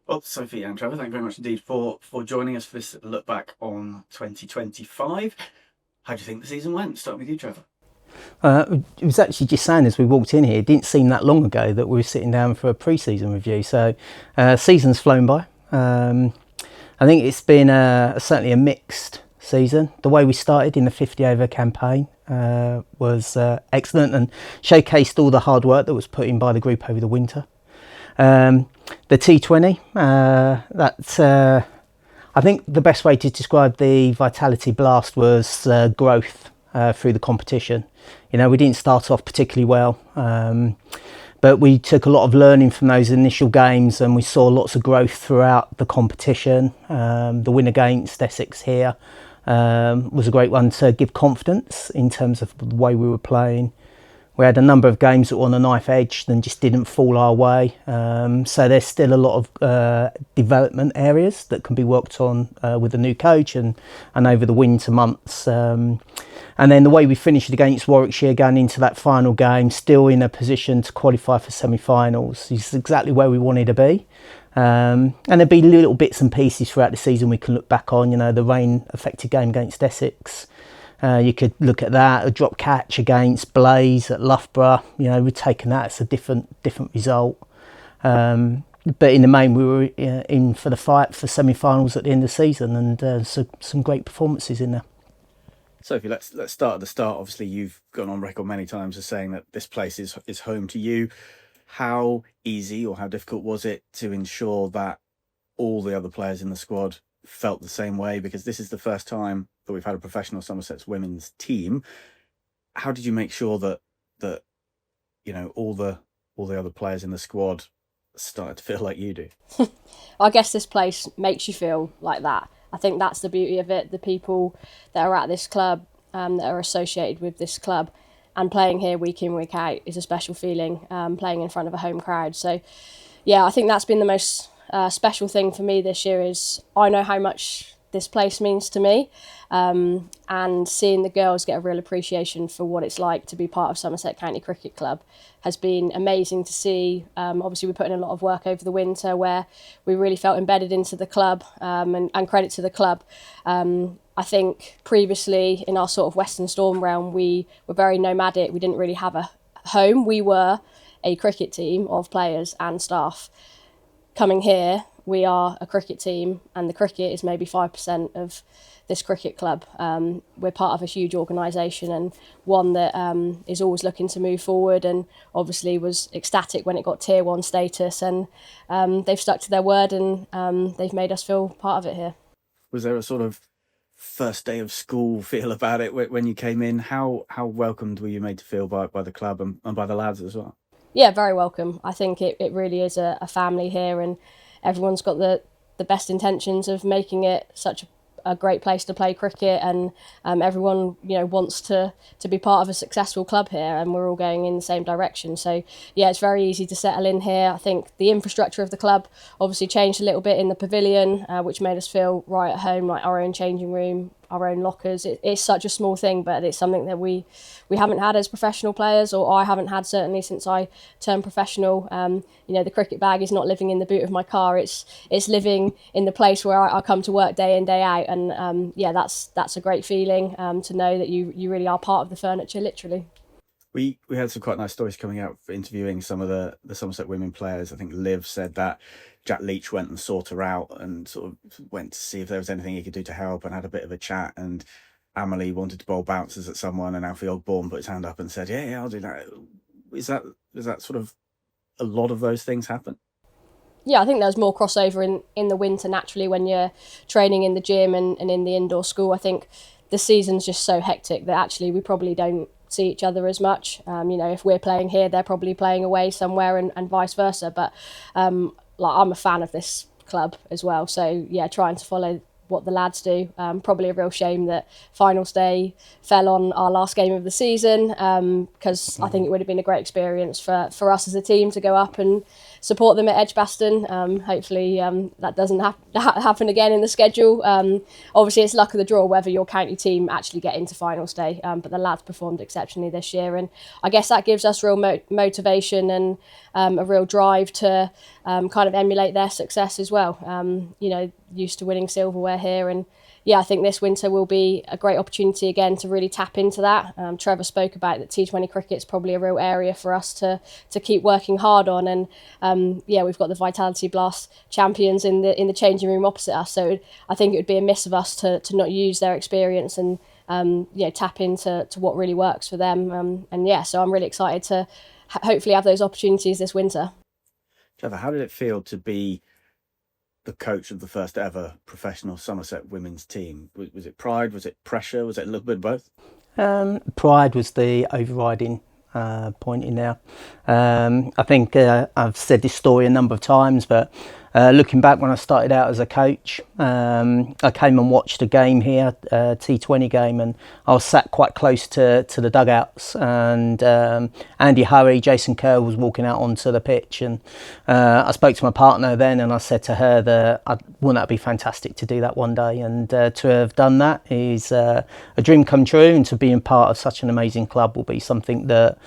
Well, Sophie and Trevor, thank you very much indeed for joining us for this look back on 2025. How do you think the season went? Starting with you, Trevor. It was actually just saying as we walked in here, it didn't seem that long ago that we were sitting down for a pre-season review. So, season's flown by. I think it's been certainly a mixed season. The way we started in the 50 over campaign was excellent and showcased all the hard work that was put in by the group over the winter. The T20, I think the best way to describe the Vitality Blast was growth through the competition. You know, we didn't start off particularly well, but we took a lot of learning from those initial games and we saw lots of growth throughout the competition. The win against Essex here was a great one to give confidence in terms of the way we were playing. We had a number of games that were on a knife edge and just didn't fall our way. So there's still a lot of development areas that can be worked on with the new coach and over the winter months. And then the way we finished against Warwickshire going into that final game, still in a position to qualify for semi-finals, is exactly where we wanted to be. And there'll be little bits and pieces throughout the season we can look back on. You know, the rain-affected game against Essex. You could look at that, a drop catch against Blaze at Loughborough. You know, we've taken that as a different result. But in the main, we were in for the fight for semi-finals at the end of the season, and so some great performances in there. Sophie, let's start at the start. Obviously, you've gone on record many times as saying that this place is home to you. How easy or how difficult was it to ensure that all the other players in the squad felt the same way? Because this is the first time that we've had a professional Somerset Women's team. How did you make sure that you know all the other players in the squad started to feel like you do? I guess this place makes you feel like that. I think that's the beauty of it. The people that are at this club, that are associated with this club, and playing here week in, week out is a special feeling. Playing in front of a home crowd. So, yeah, I think that's been the most special thing for me this year. Is I know how much this place means to me, and seeing the girls get a real appreciation for what it's like to be part of Somerset County Cricket Club has been amazing to see. Obviously, we put in a lot of work over the winter where we really felt embedded into the club, and credit to the club. I think previously in our sort of Western Storm realm, we were very nomadic. We didn't really have a home. We were a cricket team of players and staff. Coming here, we are a cricket team, and the cricket is maybe 5% of this cricket club. We're part of a huge organisation and one that is always looking to move forward, and obviously was ecstatic when it got Tier 1 status, and they've stuck to their word, and they've made us feel part of it here. Was there a sort of first day of school feel about it when you came in? How welcomed were you made to feel by the club and by the lads as well? Yeah, very welcome. I think it really is a family here, and everyone's got the best intentions of making it such a great place to play cricket, and everyone wants to be part of a successful club here, and we're all going in the same direction. So yeah, it's very easy to settle in here. I think the infrastructure of the club obviously changed a little bit in the pavilion, which made us feel right at home, like our own changing room, our own lockers. It's such a small thing, but it's something that we haven't had as professional players, or I haven't had certainly since I turned professional. The cricket bag is not living in the boot of my car. It's living in the place where I come to work day in, day out, and that's a great feeling to know that you really are part of the furniture, literally. We had some quite nice stories coming out for interviewing some of the Somerset Women players. I think Liv said that Jack Leach went and sought her out and sort of went to see if there was anything he could do to help, and had a bit of a chat. And Amelie wanted to bowl bouncers at someone, and Alfie Ogborn put his hand up and said, yeah, I'll do that. Is that sort of a lot of those things happen? Yeah, I think there's more crossover in the winter naturally when you're training in the gym and in the indoor school. I think the season's just so hectic that actually we probably don't see each other as much. If we're playing here, they're probably playing away somewhere, and vice versa. But I'm a fan of this club as well. So yeah, trying to follow what the lads do. Probably a real shame that finals day fell on our last game of the season, because I think it would have been a great experience for us as a team to go up and support them at Edgbaston. Hopefully that doesn't happen again in the schedule. Obviously it's luck of the draw whether your county team actually get into finals day, but the lads performed exceptionally this year, and I guess that gives us real motivation and a real drive to kind of emulate their success as well. Used to winning silverware here, and I think this winter will be a great opportunity again to really tap into that. Trevor spoke about that T20 cricket's probably a real area for us to keep working hard on, and we've got the Vitality Blast champions in the changing room opposite us, so I think it would be a miss of us to not use their experience and tap into what really works for them, so I'm really excited to hopefully have those opportunities this winter. Trevor, how did it feel to be the coach of the first ever professional Somerset women's team? Was it pride? Was it pressure? Was it a little bit of both? Pride was the overriding point in there. I think I've said this story a number of times, but looking back when I started out as a coach, I came and watched a game here, a T20 game, and I was sat quite close to the dugouts, and Andy Hurry, Jason Kerr was walking out onto the pitch, and I spoke to my partner then, and I said to her that wouldn't that be fantastic to do that one day, and to have done that is a dream come true, and to be in part of such an amazing club will be something that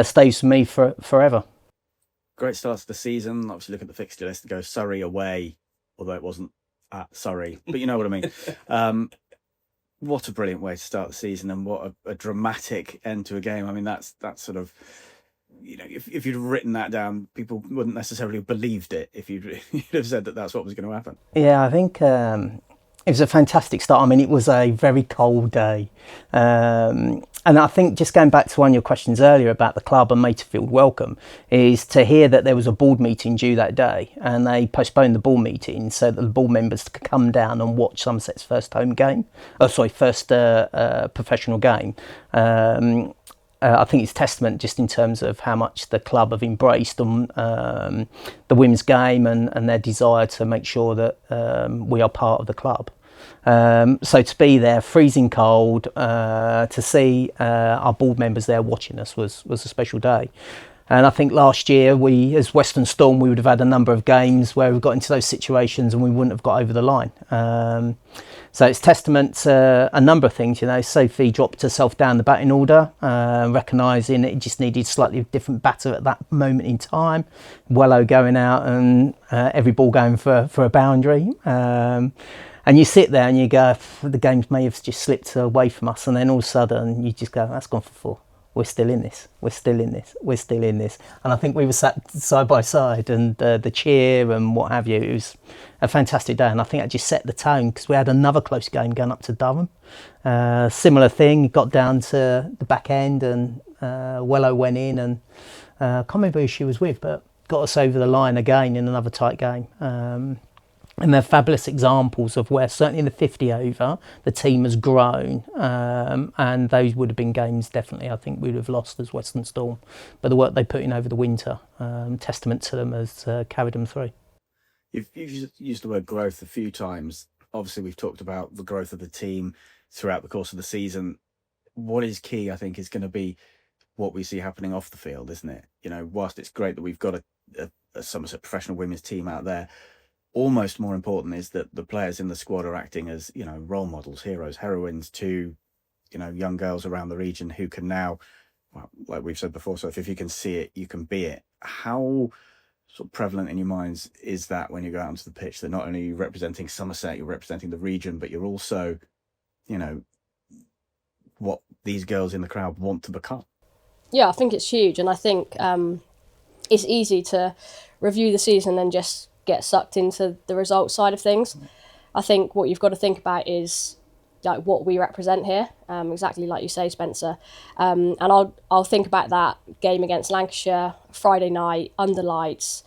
stays with me forever. Great start to the season. Obviously, look at the fixture list and go Surrey away, although it wasn't at Surrey, but you know what I mean. What a brilliant way to start the season, and what a dramatic end to a game. I mean, that's sort of, if you'd written that down, people wouldn't necessarily have believed it if you'd have said that that's what was going to happen. Yeah, I think it was a fantastic start. I mean, it was a very cold day. And I think just going back to one of your questions earlier about the club and Materfield Welcome, is to hear that there was a board meeting due that day and they postponed the board meeting so that the board members could come down and watch Somerset's first professional game. I think it's testament just in terms of how much the club have embraced the women's game and their desire to make sure that we are part of the club. So to be there, freezing cold, to see our board members there watching us was a special day. And I think last year we, as Western Storm, we would have had a number of games where we got into those situations and we wouldn't have got over the line. So it's testament to a number of things. Sophie dropped herself down the batting order, recognising it just needed slightly different batter at that moment in time. Wello going out and every ball going for a boundary. And you sit there and you go, the games may have just slipped away from us, and then all of a sudden you just go, that's gone for four. We're still in this. We're still in this. We're still in this. And I think we were sat side by side, and the cheer and what have you. It was a fantastic day, and I think that just set the tone because we had another close game going up to Durham. Similar thing, got down to the back end, and Wello went in, and I can't remember who she was with, but got us over the line again in another tight game. And they're fabulous examples of where, certainly in the 50 over, the team has grown. And those would have been games, definitely, I think we would have lost as Western Storm. But the work they put in over the winter, testament to them, has carried them through. You've used the word growth a few times. Obviously, we've talked about the growth of the team throughout the course of the season. What is key, I think, is going to be what we see happening off the field, isn't it? Whilst it's great that we've got a Somerset professional women's team out there, almost more important is that the players in the squad are acting as, role models, heroes, heroines to, young girls around the region who can now, well, like we've said before, so if you can see it, you can be it. How sort of prevalent in your minds is that when you go out onto the pitch, that not only are you representing Somerset, you're representing the region, but you're also, what these girls in the crowd want to become? Yeah, I think it's huge, and I think it's easy to review the season and just get sucked into the results side of things. I think what you've got to think about is like what we represent here, exactly like you say, Spencer. And I'll think about that game against Lancashire, Friday night, under lights.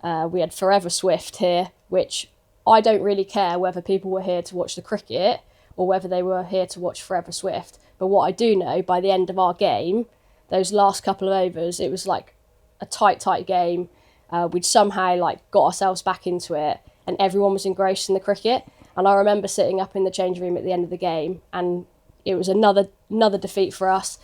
We had Forever Swift here, which I don't really care whether people were here to watch the cricket or whether they were here to watch Forever Swift. But what I do know, by the end of our game, those last couple of overs, it was like a tight game. We'd somehow got ourselves back into it, and everyone was engrossed in the cricket. And I remember sitting up in the changing room at the end of the game, and it was another defeat for us.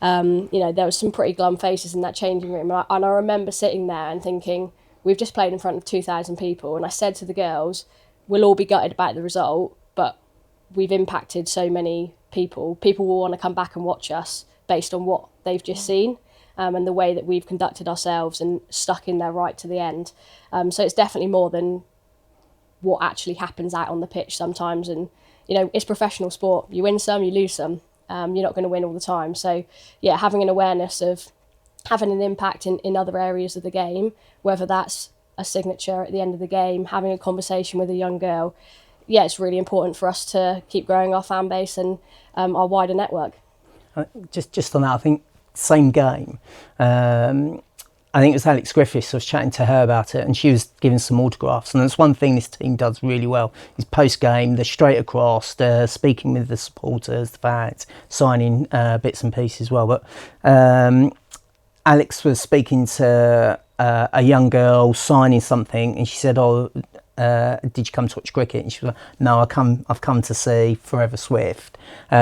You know, there was some pretty glum faces in that changing room, and I remember sitting there and thinking, we've just played in front of 2,000 people, and I said to the girls, we'll all be gutted about the result, but we've impacted so many people. People will want to come back and watch us based on what they've just seen, and the way that we've conducted ourselves and stuck in there right to the end. So it's definitely more than what actually happens out on the pitch sometimes. And, you know, it's professional sport. You win some, you lose some. You're not going to win all the time. So, yeah, having an awareness of having an impact in other areas of the game, whether that's a signature at the end of the game, having a conversation with a young girl, yeah, it's really important for us to keep growing our fan base and our wider network. Just on that, I think same game. I think it was Alex Griffiths. I was chatting to her about it, and she was giving some autographs. And that's one thing this team does really well: is post game, they're straight across, they're speaking with the supporters, the fans, signing bits and pieces as well. But Alex was speaking to a young girl signing something, and she said, "Oh, did you come to watch cricket?" And she was like, "No, I've come to see Forever Swift."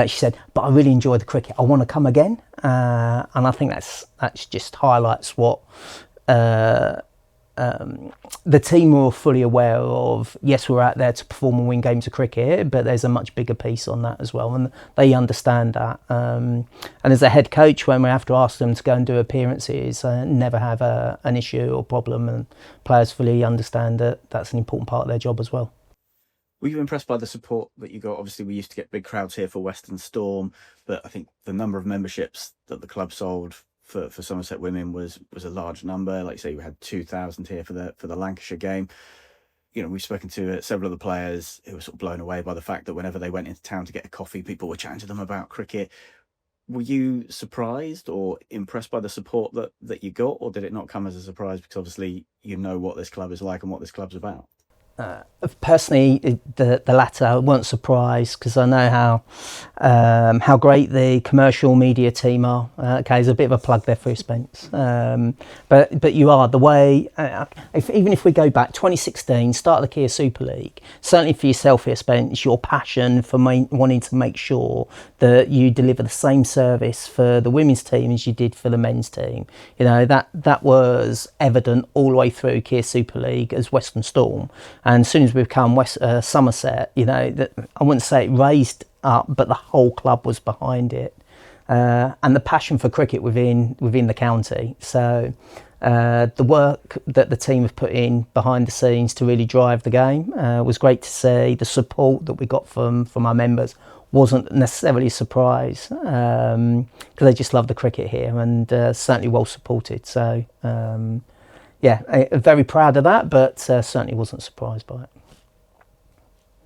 She said, "But I really enjoy the cricket. I want to come again." And I think that's just highlights what the team are fully aware of. Yes, we're out there to perform and win games of cricket, but there's a much bigger piece on that as well, and they understand that. And as a head coach, when we have to ask them to go and do appearances, never have an issue or problem, and players fully understand that that's an important part of their job as well. Were you impressed by the support that you got? Obviously, we used to get big crowds here for Western Storm, but I think the number of memberships that the club sold for Somerset Women was a large number. Like you say, we had 2,000 here for the Lancashire game. You know, we've spoken to several of the players who were sort of blown away by the fact that whenever they went into town to get a coffee, people were chatting to them about cricket. Were you surprised or impressed by the support that you got, or did it not come as a surprise because obviously you know what this club is like and what this club's about? Personally, the latter, I weren't surprised because I know how great the commercial media team are. Okay, there's a bit of a plug there for you, Spence. But you are the way. Even if we go back 2016, start of the Kia Super League. Certainly for yourself here, Spence, your passion for wanting to make sure that you deliver the same service for the women's team as you did for the men's team. You know that was evident all the way through Kia Super League as Western Storm. And as soon as we become Somerset, you know, I wouldn't say it raised up, but the whole club was behind it, and the passion for cricket within the county. So the work that the team have put in behind the scenes to really drive the game was great to see. The support that we got from our members wasn't necessarily a surprise because they just love the cricket here, and certainly well supported. So. Yeah, very proud of that, but certainly wasn't surprised by it.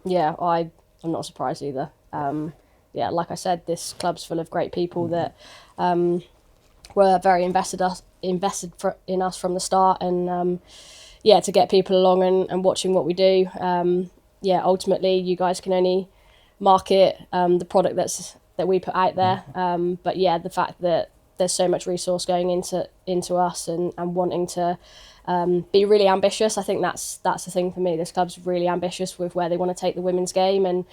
Yeah, I'm not surprised either. Yeah, like I said, this club's full of great people that were very invested in us from the start, and yeah, to get people along and watching what we do. Yeah, ultimately, you guys can only market the product that we put out there. But yeah, the fact that there's so much resource going into us and wanting to be really ambitious. I think that's the thing for me. This club's really ambitious with where they want to take the women's game, and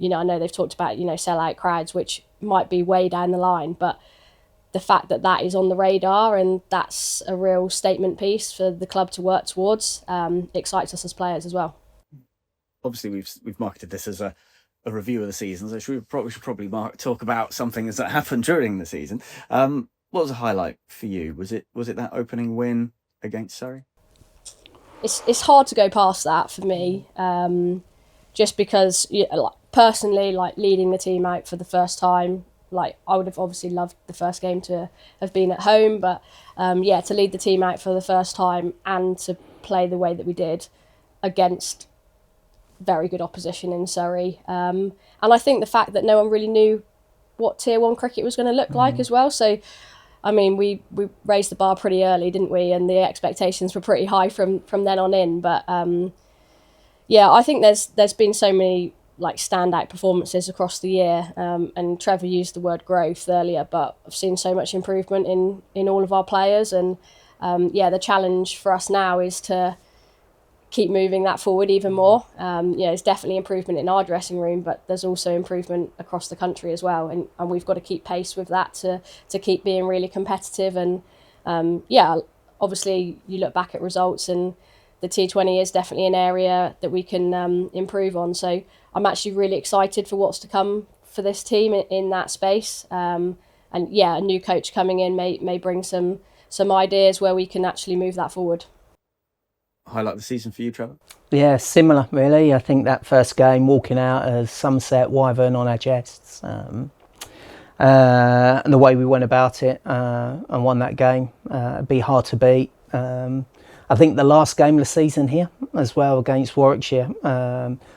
you know, I know they've talked about, you know, sell-out crowds, which might be way down the line, but the fact that is on the radar and that's a real statement piece for the club to work towards excites us as players as well. Obviously, we've marketed this as a review of the season, so we should probably talk about something that happened during the season. What was a highlight for you? Was it that opening win against Surrey? It's hard to go past that for me, just because, you know, like, personally, like leading the team out for the first time, like I would have obviously loved the first game to have been at home, but yeah, to lead the team out for the first time and to play the way that we did against very good opposition in Surrey, and I think the fact that no one really knew what Tier 1 cricket was going to look like as well. So, I mean, we raised the bar pretty early, didn't we? And the expectations were pretty high from then on in. But yeah, I think there's been so many like standout performances across the year. And Trevor used the word growth earlier, but I've seen so much improvement in all of our players. And yeah, the challenge for us now is to keep moving that forward even more. There's definitely improvement in our dressing room, but there's also improvement across the country as well, and we've got to keep pace with that to keep being really competitive. And obviously you look back at results, and the T20 is definitely an area that we can improve on. So I'm actually really excited for what's to come for this team in that space. A new coach coming in may bring some ideas where we can actually move that forward. Highlight the season for you, Trevor? Yeah, similar really. I think that first game, walking out as Somerset Wyvern on our chests, and the way we went about it and won that game, it'd be hard to beat. I think the last game of the season here as well against Warwickshire,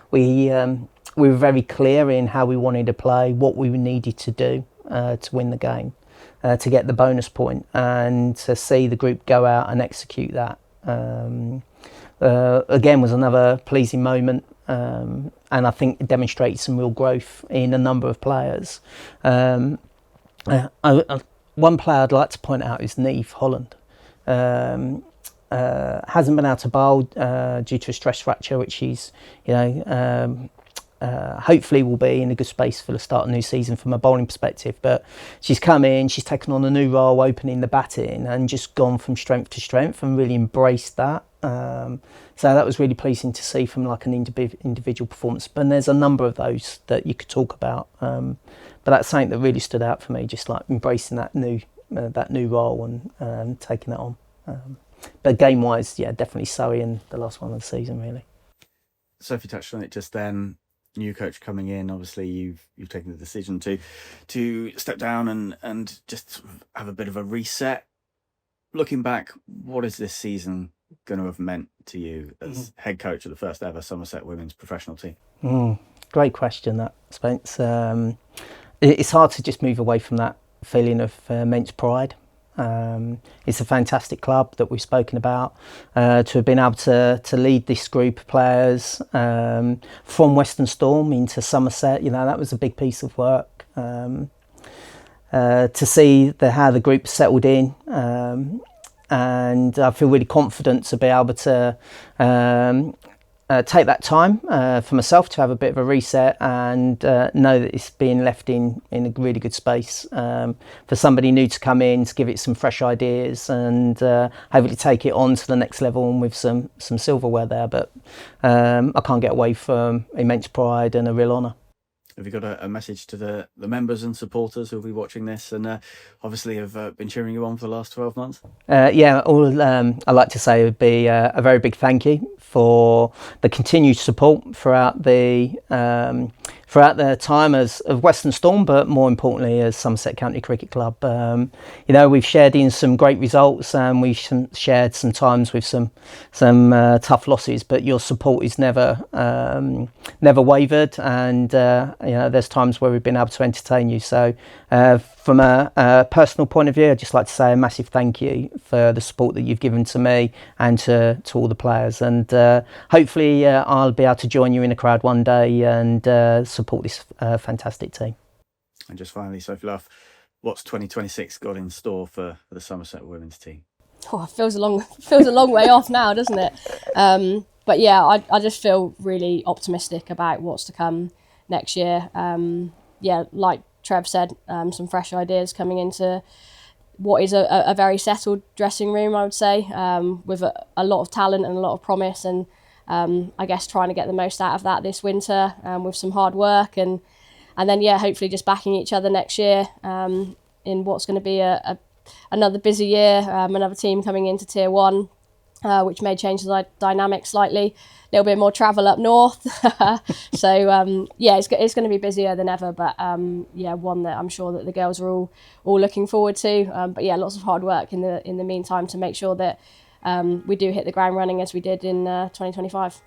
we were very clear in how we wanted to play, what we needed to do to win the game, to get the bonus point, and to see the group go out and execute that. Again, was another pleasing moment, and I think it demonstrated some real growth in a number of players. One player I'd like to point out is Neve Holland. Hasn't been able to bowl due to a stress fracture, which she's, hopefully will be in a good space for the start of the new season from a bowling perspective. But she's come in, she's taken on a new role, opening the batting, and just gone from strength to strength and really embraced that. So that was really pleasing to see from like an individual performance. But there's a number of those that you could talk about. But that's something that really stood out for me, just like embracing that new role and taking that on. But game-wise, yeah, definitely Surrey and the last one of the season, really. Sophie touched on it just then. New coach coming in, obviously you've taken the decision to step down and just have a bit of a reset. Looking back, what is this season going to have meant to you as head coach of the first ever Somerset Women's professional team? Great question, that, Spence. It's hard to just move away from that feeling of immense pride. It's a fantastic club that we've spoken about. To have been able to lead this group of players from Western Storm into Somerset, that was a big piece of work. To see how the group settled in, and I feel really confident to be able to take that time for myself to have a bit of a reset and know that it's being left in a really good space for somebody new to come in, to give it some fresh ideas and hopefully take it on to the next level and with some silverware there. But I can't get away from immense pride and a real honour. Have you got a message to the members and supporters who'll be watching this and obviously have been cheering you on for the last 12 months? All I'd like to say would be a very big thank you for the continued support throughout the time of Western Storm, but more importantly as Somerset County Cricket Club. We've shared in some great results and we've shared some times with some tough losses, but your support is never wavered, and there's times where we've been able to entertain you. So from a personal point of view, I'd just like to say a massive thank you for the support that you've given to me and to all the players, and hopefully I'll be able to join you in the crowd one day and support this fantastic team. And just finally, Sophie Luff, what's 2026 got in store for the Somerset Women's team? It feels a long way off now, doesn't it? But yeah, I just feel really optimistic about what's to come next year. Like Trev said, some fresh ideas coming into what is a very settled dressing room, I would say, with a lot of talent and a lot of promise, and I guess trying to get the most out of that this winter with some hard work, and then hopefully just backing each other next year in what's going to be another busy year, another team coming into Tier 1, which may change the dynamic slightly, a little bit more travel up north. So it's going to be busier than ever, but one that I'm sure that the girls are all looking forward to. But lots of hard work in the meantime to make sure that we do hit the ground running as we did in 2025.